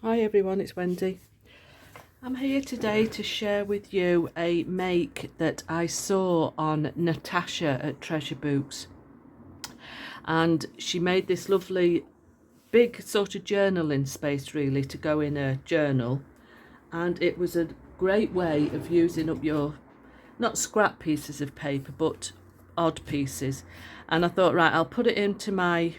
Hi everyone, it's Wendy. I'm here today to share with you a make that I saw on Natasha at Treasure Books, and she made this lovely big sort of journaling space really to go in a journal, and it was a great way of using up your not scrap pieces of paper but odd pieces. And I thought, right, I'll put it into my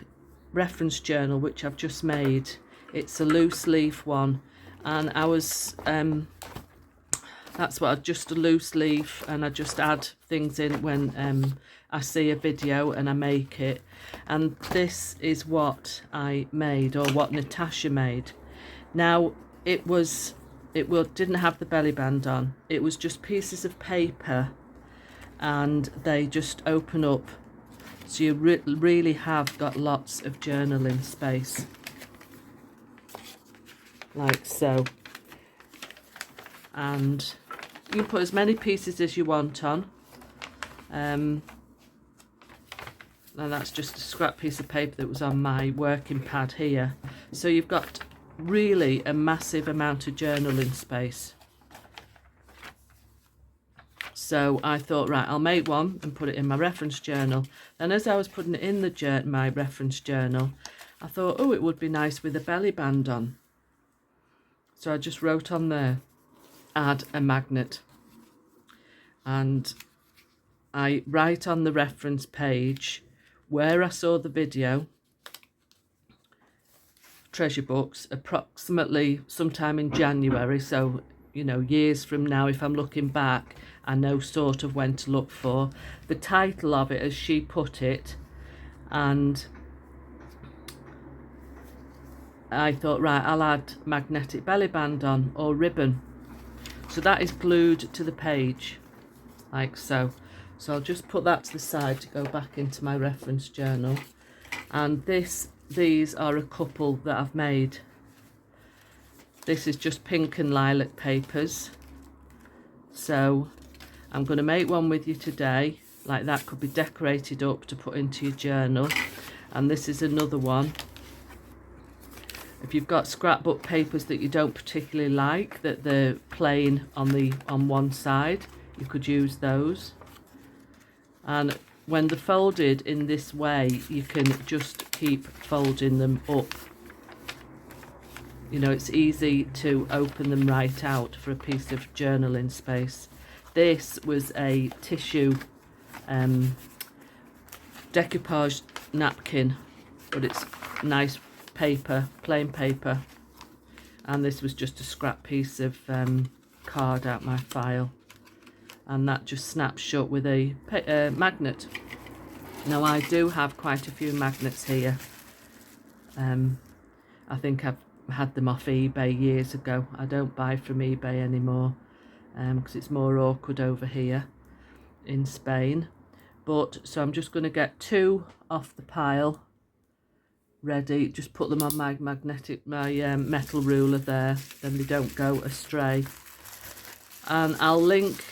reference journal which I've just made. It's a loose leaf one, and I was that's what just a loose leaf, and I just add things in when I see a video and I make it. And this is what I made, or what Natasha made. Now didn't have the belly band on. It was just pieces of paper, and they just open up, so you really have got lots of journaling space, like so. And you can put as many pieces as you want on, and that's just a scrap piece of paper that was on my working pad here. So you've got really a massive amount of journaling space. So I thought, right, I'll make one and put it in my reference journal. And as I was putting it in my reference journal, I thought, oh, it would be nice with a belly band on. So I just wrote on there, add a magnet. And I write on the reference page where I saw the video, Treasure Books, approximately sometime in January. So, you know, years from now, if I'm looking back, I know sort of when to look for. The title of it, as she put it, and I thought, right, I'll add magnetic belly band on, or ribbon. So that is glued to the page, like so. So I'll just put that to the side to go back into my reference journal. And these are a couple that I've made. This is just pink and lilac papers. So I'm going to make one with you today. Like that could be decorated up to put into your journal. And this is another one. If you've got scrapbook papers that you don't particularly like, that they're plain on one side, you could use those. And when they're folded in this way, you can just keep folding them up. You know, it's easy to open them right out for a piece of journaling space. This was a tissue decoupage napkin, but it's nice paper, plain paper. And this was just a scrap piece of card out my file, and that just snaps shut with a magnet. Now I do have quite a few magnets here. I think I've had them off eBay years ago. I don't buy from eBay anymore because it's more awkward over here in Spain. But so I'm just going to get two off the pile ready. Just put them on my metal ruler there, then they don't go astray. And I'll link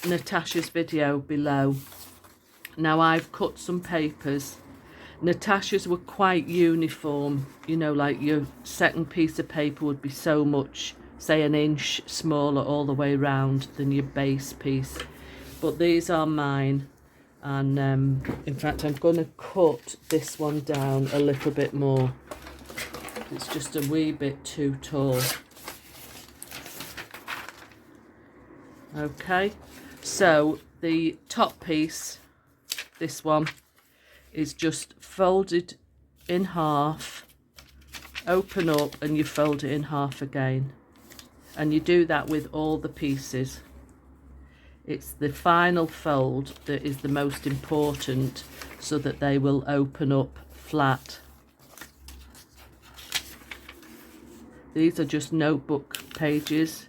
Natasha's video below. Now I've cut some papers. Natasha's were quite uniform, you know, like your second piece of paper would be so much, say an inch smaller all the way around than your base piece. But these are mine, and in fact I'm going to cut this one down a little bit more. It's just a wee bit too tall. Okay, so the top piece, this one, is just folded in half, open up, and you fold it in half again. And you do that with all the pieces. It's the final fold that is the most important, so that they will open up flat. These are just notebook pages.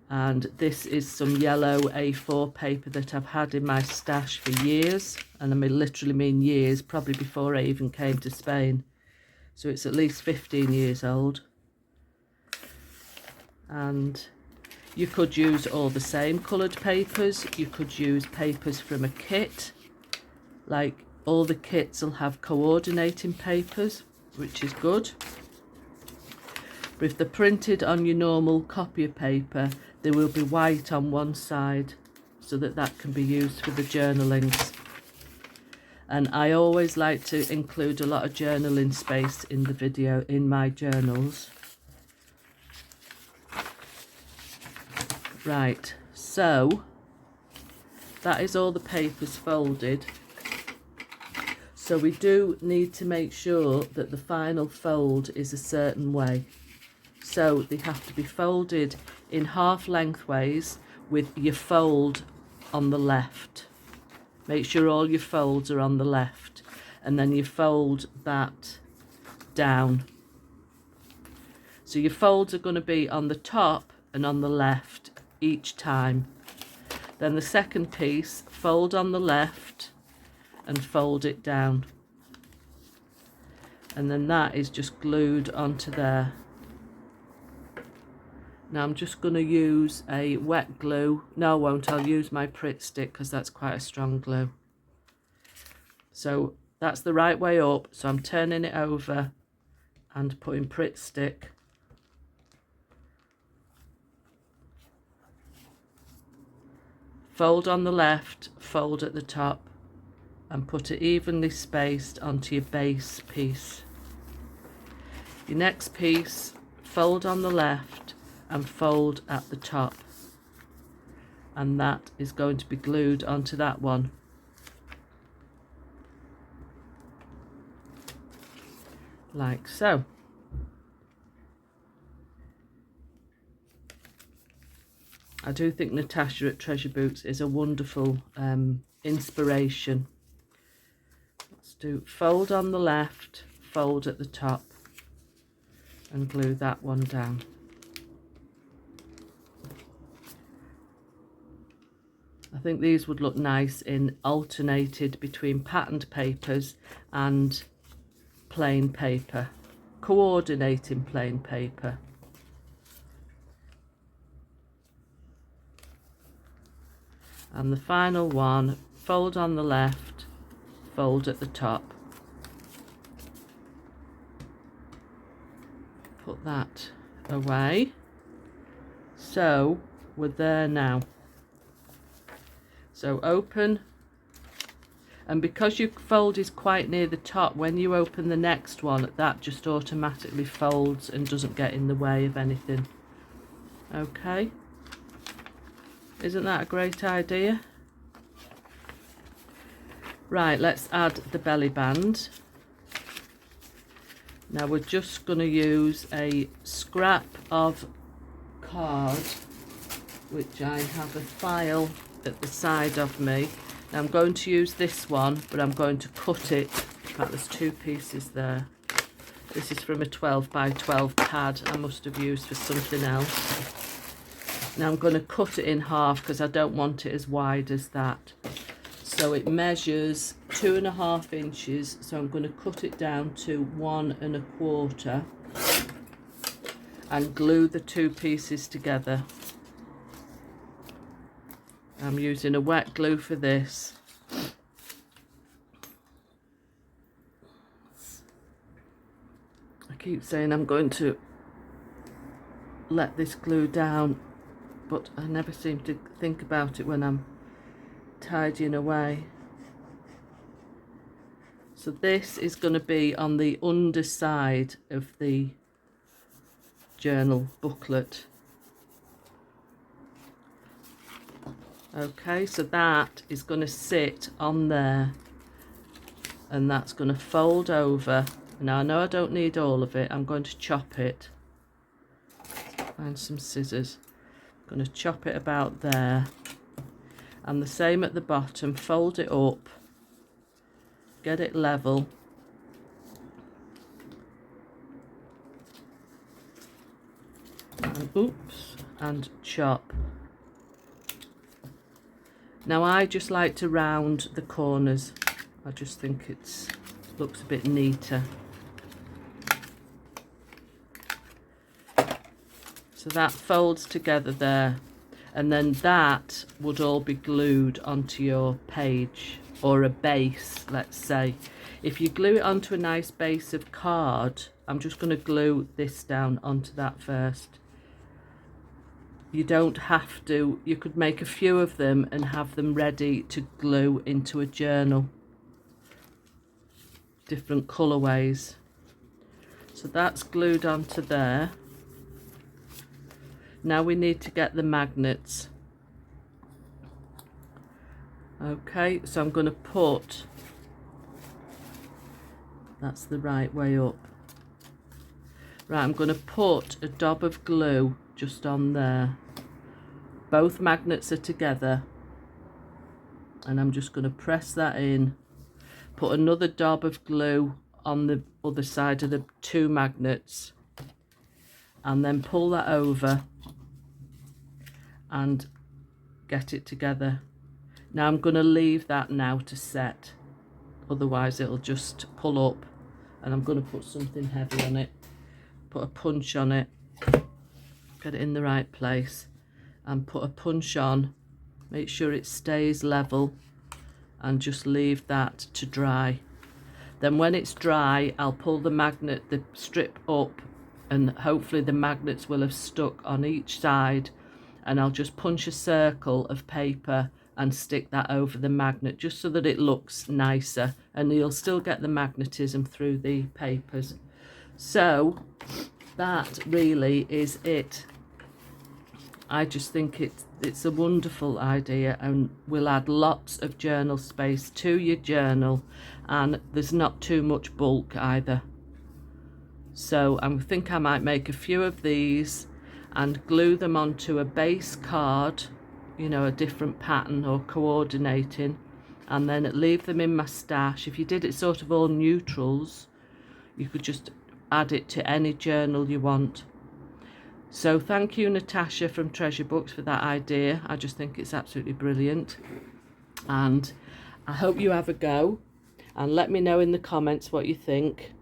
And this is some yellow A4 paper that I've had in my stash for years. And I literally mean years, probably before I even came to Spain. So it's at least 15 years old. And you could use all the same coloured papers. You could use papers from a kit. Like all the kits will have coordinating papers, which is good. But if they're printed on your normal copier paper, they will be white on one side, so that can be used for the journalings. And I always like to include a lot of journaling space in the video, in my journals. Right, so that is all the papers folded. So we do need to make sure that the final fold is a certain way. So they have to be folded in half lengthways with your fold on the left. Make sure all your folds are on the left, and then you fold that down. So your folds are going to be on the top and on the left each time. Then the second piece, fold on the left and fold it down. And then that is just glued onto there. Now I'm just going to use a wet glue. No, I won't. I'll use my Pritt stick because that's quite a strong glue. So that's the right way up. So I'm turning it over and putting Pritt stick. Fold on the left, fold at the top, and put it evenly spaced onto your base piece. Your next piece, fold on the left and fold at the top, and that is going to be glued onto that one. Like so. I do think Natasha at Treasure Books is a wonderful inspiration. Let's do fold on the left, fold at the top, and glue that one down. I think these would look nice in alternated between patterned papers and plain paper, coordinating plain paper. And the final one, fold on the left, fold at the top. Put that away. So we're there now. So open, and because your fold is quite near the top, when you open the next one, that just automatically folds and doesn't get in the way of anything. Okay. Isn't that a great idea? Right, let's add the belly band. Now we're just going to use a scrap of card, which I have a file at the side of me. Now I'm going to use this one, but I'm going to cut it. In fact, there's two pieces there. This is from a 12 by 12 pad I must have used for something else. Now I'm going to cut it in half because I don't want it as wide as that. So it measures 2.5 inches. So I'm going to cut it down to 1 1/4 and glue the two pieces together. I'm using a wet glue for this. I keep saying I'm going to let this glue down, but I never seem to think about it when I'm tidying away. So this is going to be on the underside of the journal booklet. Okay, so that is going to sit on there, and that's going to fold over. Now I know I don't need all of it. I'm going to chop it. Find some scissors. I'm going to chop it about there, and the same at the bottom. Fold it up, get it level, and oops, and chop. Now I just like to round the corners. I just think it looks a bit neater. So that folds together there, and then that would all be glued onto your page, or a base, let's say. If you glue it onto a nice base of card, I'm just going to glue this down onto that first. You don't have to, you could make a few of them and have them ready to glue into a journal. Different colourways. So that's glued onto there. Now we need to get the magnets. Okay, so I'm going to put, that's the right way up. Right, I'm going to put a dab of glue just on there. Both magnets are together. And I'm just going to press that in. Put another dab of glue on the other side of the two magnets. And then pull that over and get it together. Now I'm going to leave that now to set, otherwise it'll just pull up, and I'm going to put something heavy on it, put a punch on it, get it in the right place and put a punch on, make sure it stays level and just leave that to dry. Then when it's dry, I'll pull the strip up, and hopefully the magnets will have stuck on each side, and I'll just punch a circle of paper and stick that over the magnet just so that it looks nicer, and you'll still get the magnetism through the papers. So that really is it. I just think it's a wonderful idea, and will add lots of journal space to your journal, and there's not too much bulk either. So I think I might make a few of these and glue them onto a base card, you know, a different pattern or coordinating, and then leave them in my stash. If you did it sort of all neutrals, you could just add it to any journal you want. So thank you, Natasha from Treasure Books, for that idea. I just think it's absolutely brilliant, and I hope you have a go and let me know in the comments what you think,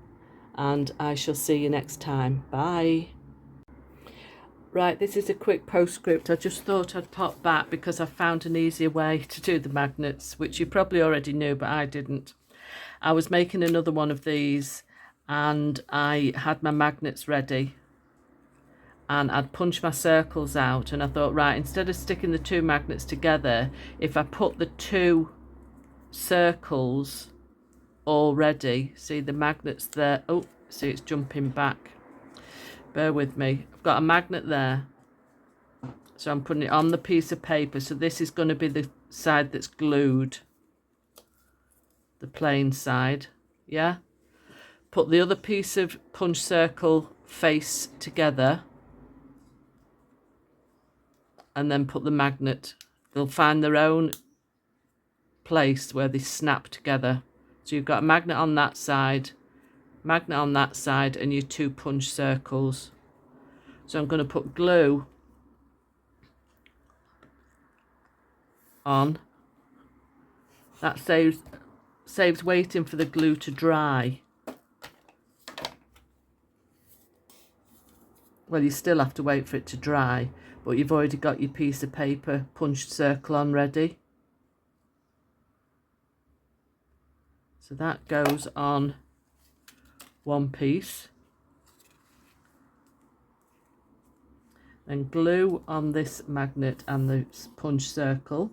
and I shall see you next time. Bye. Right, this is a quick postscript. I just thought I'd pop back because I found an easier way to do the magnets, which you probably already knew, but I didn't. I was making another one of these and I had my magnets ready, and I'd punched my circles out, and I thought, right, instead of sticking the two magnets together, if I put the two circles already, see the magnets there, oh, see it's jumping back, bear with me, I've got a magnet there, so I'm putting it on the piece of paper. So this is going to be the side that's glued, the plain side, yeah. Put the other piece of punch circle face together, and then put the magnet. They'll find their own place where they snap together. So you've got a magnet on that side, magnet on that side, and your two punch circles. So I'm going to put glue on. That saves waiting for the glue to dry. Well, you still have to wait for it to dry, but you've already got your piece of paper punched circle on ready. So that goes on one piece. Then glue on this magnet and the punch circle.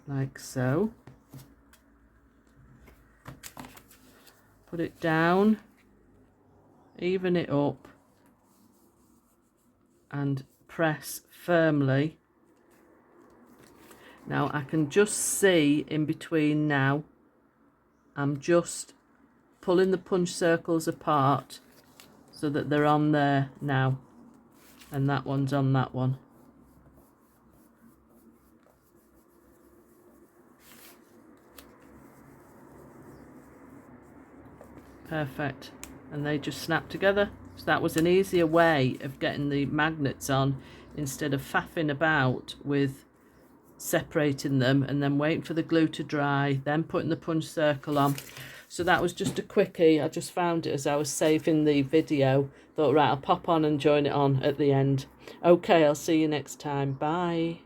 Like so. Put it down, even it up, and press firmly. Now I can just see in between now, I'm just pulling the punch circles apart so that they're on there now, and that one's on that one. Perfect, and they just snap together. So that was an easier way of getting the magnets on, instead of faffing about with separating them and then waiting for the glue to dry, then putting the punch circle on. So that was just a quickie. I just found it as I was saving the video. Thought, right, I'll pop on and join it on at the end. Okay, I'll see you next time. Bye.